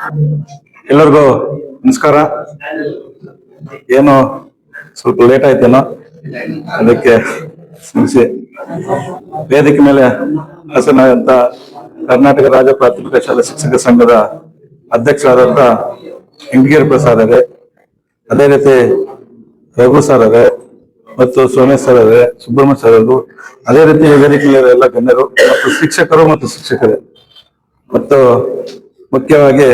ಎಲ್ಲರಿಗೂ ನಮಸ್ಕಾರ. ಏನು ಸ್ವಲ್ಪ ಲೇಟ್ ಆಯ್ತೇನೋ, ಅದಕ್ಕೆ ಕ್ಷಮಿಸಿ. ವೇದಿಕೆ ಮೇಲೆ ಹಾಸನಾದಂತ ಕರ್ನಾಟಕ ರಾಜ್ಯ ಪ್ರಾಥಮಿಕ ಶಾಲಾ ಶಿಕ್ಷಕ ಸಂಘದ ಅಧ್ಯಕ್ಷರಾದಂತ ಇಂಡಿಗೇರಿ ಪ್ರಸಾದ್ ಅವರೇ, ಅದೇ ರೀತಿ ರಘು ಸರ್ ಅವರೇ ಮತ್ತು ಸೋಮೇಶ್ ಸರ್ ಅವರೇ, ಸುಬ್ರಹ್ಮಣ್ಯ ಸರ್ ಅವರು, ಅದೇ ರೀತಿ ವೇದಿಕೆ ಮೇಲೆ ಎಲ್ಲ ಗಣ್ಯರು ಮತ್ತು ಶಿಕ್ಷಕರು ಮತ್ತು ಶಿಕ್ಷಕರೇ, ಮತ್ತು ಮುಖ್ಯವಾಗಿ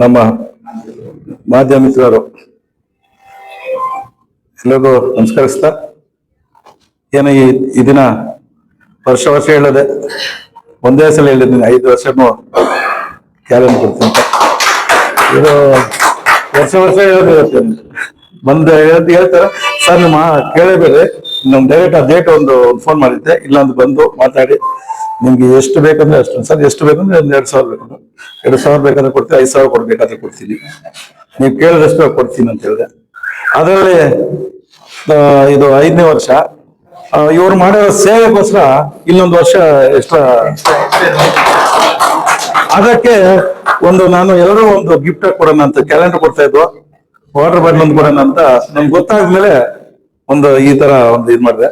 ನಮ್ಮ ಮಾಧ್ಯಮ ಮಿತ್ರರು ಎಲ್ಲರಿಗೂ ನಮಸ್ಕರಿಸ್ತಾ, ಏನು ಈ ದಿನ ವರ್ಷ ಹೇಳದೆ ಒಂದೇ ಸಲ ಹೇಳಿದ್ದೀನಿ, 5 ವರ್ಷನೂ ಕ್ಯಾಲೆಂಡರ್ ಕೊಡ್ತೀನಿ. ಇದು ವರ್ಷ ಹೇಳೋದಿರುತ್ತೆ. ಬಂದು ಹೇಳ್ತಾರೆ ಸರ್, ನಿಮ್ಮ ಕೇಳಬೇಡಿ, ನಮ್ ಡೈರೆಕ್ಟ್ ಆ ಡೇಟ್ ಒಂದು ಫೋನ್ ಮಾಡಿದ್ದೆ, ಇಲ್ಲಾಂದ್ರೆ ಬಂದು ಮಾತಾಡಿ ನಿಮ್ಗೆ ಎಷ್ಟು ಬೇಕಂದ್ರೆ ಅಷ್ಟು. ಸರ್ ಎಷ್ಟು ಬೇಕಂದ್ರೆ 2,000 ಬೇಕಂದ್ರೆ 2,000 ಬೇಕಾದ್ರೆ ಕೊಡ್ತೀನಿ, 5,000 ಕೊಡ್ಬೇಕಾದ್ರೆ ಕೊಡ್ತೀನಿ, ನೀವು ಕೇಳಿದಷ್ಟು ಕೊಡ್ತೀನಿ ಅಂತ ಹೇಳಿದೆ. ಅದರಲ್ಲಿ ಇದು 5ನೇ ವರ್ಷ. ಇವ್ರು ಮಾಡೋ ಸೇವೆಗೋಸ್ಕರ ಇನ್ನೊಂದು ವರ್ಷ ಎಕ್ಸ್ಟ್ರಾ. ಅದಕ್ಕೆ ನಾನು ಎಲ್ಲರೂ ಒಂದು ಗಿಫ್ಟ್ ಕೊಡೋಣ ಅಂತ ಕ್ಯಾಲೆಂಡರ್ ಕೊಡ್ತಾ ಇದ್ವು, ವಾಟರ್ ಬಾಟಲ್ ಒಂದು ಕೊಡೋಣ ಅಂತ ನಮ್ಗೆ ಗೊತ್ತಾದ್ಮೇಲೆ ಈ ತರ ಇದು ಮಾಡಿದೆ.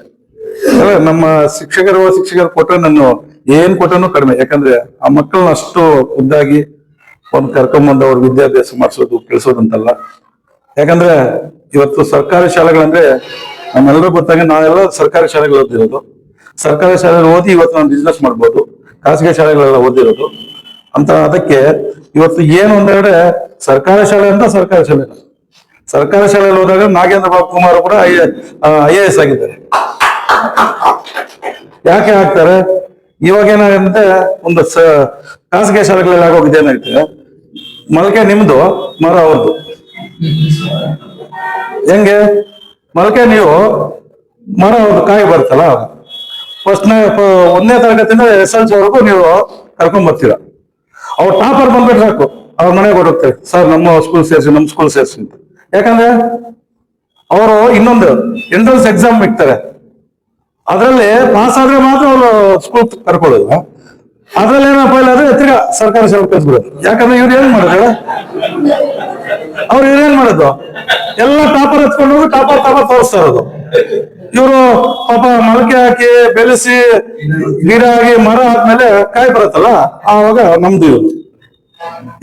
ನಮ್ಮ ಶಿಕ್ಷಕರು ಕೊಟ್ಟರೆ ನಾನು ಏನ್ ಕೊಟ್ಟನು ಕಡಿಮೆ, ಯಾಕಂದ್ರೆ ಆ ಮಕ್ಕಳನ್ನ ಅಷ್ಟು ಖುದ್ದಾಗಿ ಕರ್ಕೊಂಡ್ಬಂದು ಅವ್ರ ವಿದ್ಯಾಭ್ಯಾಸ ಮಾಡಿಸೋದು ಕಳಿಸೋದಂತಲ್ಲ. ಯಾಕಂದ್ರೆ ಇವತ್ತು ಸರ್ಕಾರಿ ಶಾಲೆಗಳಂದ್ರೆ ನಮ್ಮೆಲ್ಲರೂ ಗೊತ್ತಾಗ ನಾವೆಲ್ಲ ಸರ್ಕಾರಿ ಶಾಲೆಗಳು ಓದಿರೋದು. ಸರ್ಕಾರಿ ಶಾಲೆಗಳು ಓದಿ ಇವತ್ತು ನಾವು ಬಿಸ್ನೆಸ್ ಮಾಡ್ಬೋದು, ಖಾಸಗಿ ಶಾಲೆಗಳೆಲ್ಲ ಓದಿರೋದು ಅಂತ. ಅದಕ್ಕೆ ಇವತ್ತು ಏನು ಅಂದ್ರೆ ಸರ್ಕಾರಿ ಶಾಲೆ ಅಂತ ಸರ್ಕಾರಿ ಶಾಲೆಯಲ್ಲಿ ಹೋದಾಗ ನಾಗೇಂದ್ರ ಬಾಬು ಕುಮಾರ್ ಕೂಡ IAS ಆಗಿದ್ದಾರೆ. ಯಾಕೆ ಆಗ್ತಾರೆ? ಇವಾಗ ಏನಾಗಂತೆ, ಒಂದು ಖಾಸಗಿ ಶಾಲೆಗಳಲ್ಲಿ ಆಗೋಗಿದೆ ಏನಾಗ್ತದೆ, ಮೊಳಕೆ ನಿಮ್ದು, ಮರ ಅವ್ರದ್ದು. ಹೆಂಗೆ ಮೊಳಕೆ ನೀವು, ಮರ ಅವ್ರದ್ದು ಕಾಯಿ ಬರ್ತಲ್ಲ. 1ನೇ ತರಗತಿಯಿಂದ SLC ವರೆಗೂ ನೀವು ಕರ್ಕೊಂಡ್ ಬರ್ತೀರ. ಅವ್ರು ಟಾಪರ್ ಬಂದ್ಬಿಟ್ರೆ ಸಾಕು, ಅವ್ರ ಮನೆಗೆ ಹೊರಡ್ತಾರೆ, ಸರ್ ನಮ್ಮ ಸ್ಕೂಲ್ ಸೇರಿಸಿ ಅಂತ. ಯಾಕಂದ್ರೆ ಅವರು ಇನ್ನೊಂದು ಎಂಟ್ರನ್ಸ್ ಎಕ್ಸಾಮ್ ಇಕ್ತಾರೆ, ಅದರಲ್ಲಿ ಪಾಸ್ ಆದ್ರೆ ಮಾತ್ರ ಅವರು ಸ್ಕೂಲ್ ಕರ್ಕೊಳ್ಳೋದು. ಅದ್ರಲ್ಲಿ ಏನೋ ಫೈಲ್ ಆದ್ರೆ ತಿರ್ಗಾ ಸರ್ಕಾರಿ ಶಾಲೆ ಕಳಿಸ್ಬಿಡೋದು. ಯಾಕಂದ್ರೆ ಇವ್ರು ಏನ್ ಮಾಡಿದ್ರೆ ಇವ್ರೇನ್ ಮಾಡೋದು, ಎಲ್ಲ ಟಾಪರ್ ಹತ್ಕೊಂಡು ಹೋಗಿ ಟಾಪರ್ ತೋರಿಸ್ತಾ ಇರೋದು. ಇವರು ಪಾಪ ಮೊಳಕೆ ಹಾಕಿ ಬೆಳೆಸಿ ಗಿಡ ಆಗಿ ಮರ ಆದ್ಮೇಲೆ ಕಾಯಿ ಬರುತ್ತಲ್ಲ, ಆವಾಗ ನಮ್ದು ಇವರು.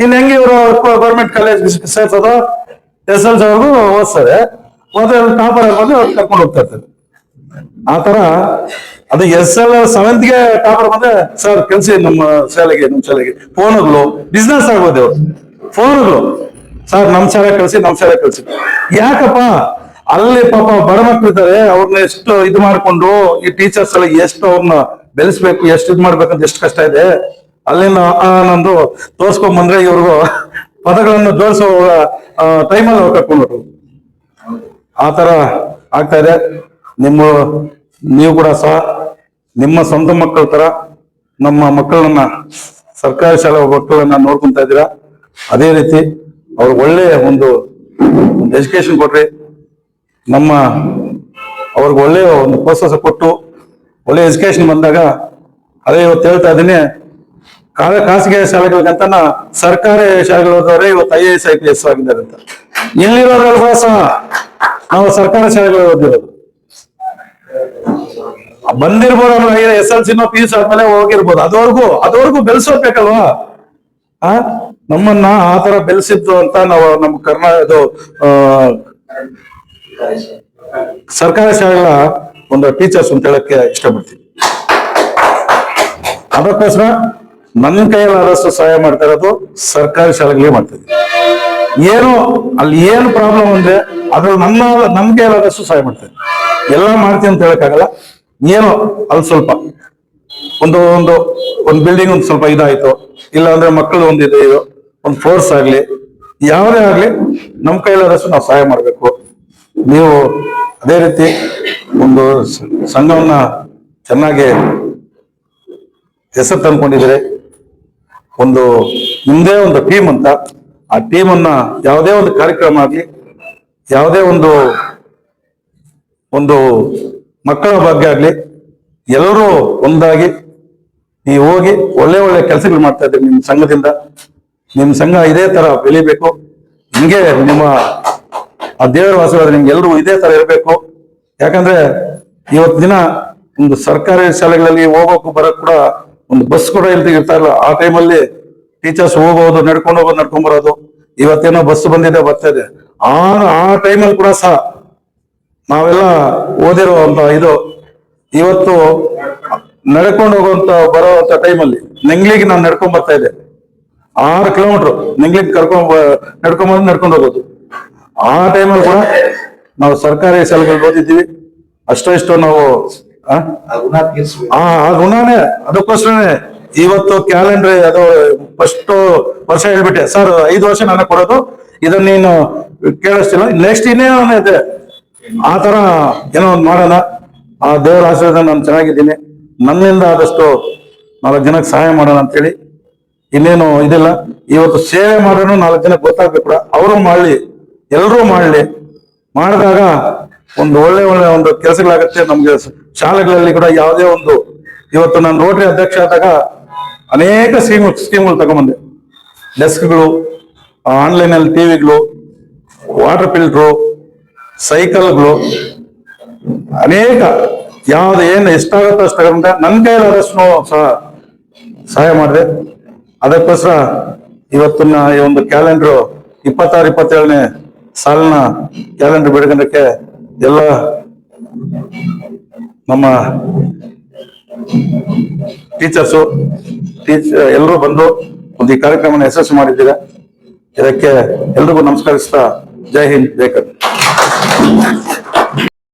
ಇನ್ ಹೆಂಗೆ ಇವರು ಗೌರ್ಮೆಂಟ್ ಕಾಲೇಜ್ ಸೇರ್ಸೋದು, SLC ಅವ್ರಿಗೂ ಓದಿಸ್ತಾರೆ, ಟಾಪರ್ ಬಂದು ಕರ್ಕೊಂಡು ಹೋಗ್ತಾ ಇರ್ತಾರೆ. ಆತರ ಅದು SL7ಗೆ ಟಾಪರ್ ಬಂದ್ರೆ ಸರ್ ಕೆಲ್ಸಿ ನಮ್ಮ ಶಾಲೆಗೆ ಫೋನ್ಗಳು ಬಿಸ್ನೆಸ್ ಆಗೋದು. ಫೋನ್ಗಳು ಸರ್ ನಮ್ಮ ಶಾಲೆ ಕಳ್ಸಿ. ಯಾಕಪ್ಪ, ಅಲ್ಲಿ ಪಾಪ ಬಡ ಮಕ್ಳು ಇದ್ದಾರೆ, ಅವ್ರನ್ನ ಎಷ್ಟು ಇದು ಮಾಡ್ಕೊಂಡು ಈ ಟೀಚರ್ಸ್ ಎಲ್ಲ ಎಷ್ಟು ಅವ್ರನ್ನ ಬೆಳೆಸ್ಬೇಕು, ಎಷ್ಟು ಇದು ಮಾಡ್ಬೇಕಂತ ಎಷ್ಟು ಕಷ್ಟ ಇದೆ. ಅಲ್ಲಿನ ನಂದು ತೋರ್ಸ್ಕೊಂಡ್ ಬಂದ್ರೆ ಇವ್ರಿಗೂ ಪದಗಳನ್ನು ಜೋಡಿಸೋ ಟೈಮಲ್ಲಿ ಅವ್ರು ಕರ್ಕೊಂಡು ಆತರ ಆಗ್ತಾ ಇದೆ. ನೀವು ಕೂಡ ಸಹ ನಿಮ್ಮ ಸ್ವಂತ ಮಕ್ಕಳ ತರ ನಮ್ಮ ಮಕ್ಕಳನ್ನ, ಸರ್ಕಾರಿ ಶಾಲಾ ಮಕ್ಕಳನ್ನ ನೋಡ್ಕೊಂತ ಇದ್ದೀರಾ. ಅದೇ ರೀತಿ ಅವ್ರಿಗೆ ಒಳ್ಳೆ ಒಂದು ಎಜುಕೇಶನ್ ಕೊಟ್ರಿ, ಅವ್ರಿಗೆ ಒಳ್ಳೆ ಒಂದು ಪ್ರೋತ್ಸಾಹ ಕೊಟ್ಟು ಒಳ್ಳೆ ಎಜುಕೇಶನ್ ಬಂದಾಗ, ಅದೇ ಇವತ್ತು ಹೇಳ್ತಾ ಇದ್ದೀನಿ, ಖಾಸಗಿ ಶಾಲೆಗಳಿಗಂತ ಸರ್ಕಾರಿ ಶಾಲೆಗಳವರೇ ಇವತ್ತು IAS IPS ಆಗಿದ್ದಾರೆ ಅಂತ. ಇಲ್ಲಿರೋದ್ರಲ್ವ ಸಹ ನಾವು ಸರ್ಕಾರಿ ಶಾಲೆಗಳು ಓದಿರೋದು. ಬಂದಿರ್ಬೋದು, SLC PUC ಆದ್ಮೇಲೆ ಹೋಗಿರ್ಬೋದು, ಅದುವರೆಗೂ ಬೆಳೆಸೋಬೇಕಲ್ವಾ. ನಮ್ಮನ್ನ ಆತರ ಬೆಳೆಸಿದ್ದು ಅಂತ ನಾವು ನಮ್ಮ ಸರ್ಕಾರಿ ಶಾಲೆಗಳ ಒಂದು ಟೀಚರ್ಸ್ ಅಂತ ಹೇಳಕ್ಕೆ ಇಷ್ಟಪಡ್ತೀನಿ. ಅದಕ್ಕೋಸ್ಕರ ನನ್ನ ಕೈಯಲ್ಲಾದಷ್ಟು ಸಹಾಯ ಮಾಡ್ತಾ ಇರೋದು ಸರ್ಕಾರಿ ಶಾಲೆಗಳಿಗೆ ಮಾಡ್ತಾ ಇದ್ದೀನಿ. ಅಲ್ಲಿ ಏನು ಪ್ರಾಬ್ಲಮ್ ಅಂದ್ರೆ ಅದ್ರಲ್ಲಿ ನನ್ನ ಕೈಯಲ್ಲಾದಷ್ಟು ಸಹಾಯ ಮಾಡ್ತಾ ಇದ್ದೀನಿ. ಎಲ್ಲ ಮಾಡ್ತೀನಿ ಅಂತ ಹೇಳಕ್ಕಾಗಲ್ಲ. ಏನೋ ಅಲ್ಲಿ ಸ್ವಲ್ಪ ಒಂದು ಬಿಲ್ಡಿಂಗ್ ಒಂದು ಸ್ವಲ್ಪ ಇದಾಯ್ತು, ಇಲ್ಲ ಅಂದ್ರೆ ಮಕ್ಕಳು ಒಂದು ಫೋರ್ಸ್ ಆಗ್ಲಿ, ಯಾವುದೇ ಆಗ್ಲಿ, ನಮ್ಮ ಕೈಲಾದಷ್ಟು ನಾವು ಸಹಾಯ ಮಾಡ್ಬೇಕು. ನೀವು ಅದೇ ರೀತಿ ಒಂದು ಸಂಘವನ್ನ ಚೆನ್ನಾಗಿ ಹೆಸರು ತಂದ್ಕೊಂಡಿದ್ರೆ, ನಿಮ್ದೇ ಒಂದು ಟೀಮ್ ಅಂತ, ಆ ಟೀಮನ್ನ ಯಾವುದೇ ಒಂದು ಕಾರ್ಯಕ್ರಮ ಆಗ್ಲಿ, ಯಾವುದೇ ಒಂದು ಮಕ್ಕಳ ಬಗ್ಗೆ ಆಗ್ಲಿ, ಎಲ್ಲರೂ ಒಂದಾಗಿ ನೀವು ಹೋಗಿ ಒಳ್ಳೆ ಒಳ್ಳೆ ಕೆಲಸಗಳು ಮಾಡ್ತಾ ಇದ್ದೀರಿ ನಿಮ್ಮ ಸಂಘದಿಂದ. ನಿಮ್ಮ ಸಂಘ ಇದೇ ತರ ಬೆಳಿಬೇಕು. ಹಿಂಗೆ ನಿಮ್ಮ ಆ ದೇವರ ಆಶೀರ್ವಾದ ನಿಮ್ಗೆ ಎಲ್ರೂ ಇದೇ ತರ ಇರಬೇಕು. ಯಾಕಂದ್ರೆ ಇವತ್ತು ದಿನ ಒಂದು ಸರ್ಕಾರಿ ಶಾಲೆಗಳಲ್ಲಿ ಹೋಗೋಕು ಬರೋಕ್ ಕೂಡ ಒಂದು ಬಸ್ ಕೂಡ ಇರ್ತಾ ಇಲ್ಲ. ಆ ಟೈಮಲ್ಲಿ ಟೀಚರ್ಸ್ ಹೋಗೋದು, ನಡ್ಕೊಂಡು ಹೋಗೋದು, ನಡ್ಕೊಂಡ್ ಬರೋದು. ಇವತ್ತೇನೋ ಬಸ್ ಬಂದಿದೆ, ಬರ್ತಾ ಇದೆ. ಆ ಟೈಮಲ್ಲಿ ಕೂಡ ಸಹ ನಾವೆಲ್ಲ ಓದಿರುವಂತ ಇದು ಇವತ್ತು ನಡ್ಕೊಂಡು ಹೋಗುವಂತ ಬರುವಂತ ಟೈಮಲ್ಲಿ ನೆಂಗ್ಲಿಗೆ ನಾನು ನಡ್ಕೊಂಡ್ ಬರ್ತಾ ಇದ್ದೆ. 6 ಕಿಲೋಮೀಟರ್ ನೆಂಗ್ಲಿಗೆ ನಡ್ಕೊಂಡು ಹೋಗೋದು. ಆ ಟೈಮಲ್ಲಿ ಕೂಡ ನಾವು ಸರ್ಕಾರಿ ಶಾಲೆಗಳು ಓದಿದ್ದೀವಿ. ಅಷ್ಟೋ ನಾವು ಆ ಋಣನೇ, ಅದಕ್ಕೋಸ್ಕರನೇ ಇವತ್ತು ಕ್ಯಾಲೆಂಡರ್ ಅದು ಫಸ್ಟ್ ವರ್ಷ ಹೇಳ್ಬಿಟ್ಟೆ, ಸರ್ 5 ವರ್ಷ ನನಗೆ ಕೊಡೋದು, ಇದನ್ನ ನೀನು ಕೇಳಿಸ್ತಿಲ್ಲ, ನೆಕ್ಸ್ಟ್ ಇನ್ನೇನೋ ಇದೆ. ಆ ತರ ಏನೋ ಒಂದು ಮಾಡೋಣ. ಆ ದೇವರ ಆಶೀರ್ವಾದ ನಾನು ಚೆನ್ನಾಗಿದ್ದೀನಿ. ನನ್ನಿಂದ ಆದಷ್ಟು 4 ಜನಕ್ಕೆ ಸಹಾಯ ಮಾಡೋಣ ಅಂತೇಳಿ. ಇನ್ನೇನು ಇದಿಲ್ಲ. ಇವತ್ತು ಸೇವೆ ಮಾಡೋಣ 4 ಜನಕ್ಕೆ ಗೊತ್ತಾಗ್ಬೇಕು ಕೂಡ. ಅವರು ಮಾಡಲಿ, ಎಲ್ಲರೂ ಮಾಡಲಿ. ಮಾಡಿದಾಗ ಒಂದು ಒಳ್ಳೆ ಒಂದು ಕೆಲಸಗಳಾಗತ್ತೆ. ನಮ್ಗೆ ಶಾಲೆಗಳಲ್ಲಿ ಕೂಡ ಯಾವುದೇ ಒಂದು, ಇವತ್ತು ನಾನು ರೋಟರಿ ಅಧ್ಯಕ್ಷ ಆದಾಗ ಅನೇಕ ಸ್ಕೀಮ್ಗಳು ತಗೊಂಬಂದೆ. ಡೆಸ್ಕ್ಗಳು, ಆನ್ಲೈನಲ್ಲಿ ಟಿವಿಗಳು, ವಾಟರ್ ಫಿಲ್ಟ್ರು, ಸೈಕಲ್ಗಳು, ಅನೇಕ ಯಾವ್ದು ಏನು ಎಷ್ಟಾಗುತ್ತೋ ಅಷ್ಟು ತಗೊಂಡೆ. ನನ್ನ ಕೈಲಾದಷ್ಟು ಸಹ ಸಹಾಯ ಮಾಡಿದೆ. ಅದಕ್ಕೋಸ್ಕರ ಇವತ್ತಿನ ಈ ಒಂದು ಕ್ಯಾಲೆಂಡರ್ 26-27ನೇ ಸಾಲಿನ ಕ್ಯಾಲೆಂಡರ್ ಬಿಡುಗಡೆಗೆ ಎಲ್ಲ ನಮ್ಮ ಟೀಚರ್ಸು ಎಲ್ಲರೂ ಬಂದು ಒಂದು ಈ ಕಾರ್ಯಕ್ರಮನ ಯಶಸ್ವಿ ಮಾಡಿದ್ದೀರಾ. ಇದಕ್ಕೆ ಎಲ್ರಿಗೂ ನಮಸ್ಕರಿಸ್ತಾ ಜೈ ಹಿಂದ್, ಜೈ ಕರ್ನಾಟಕ.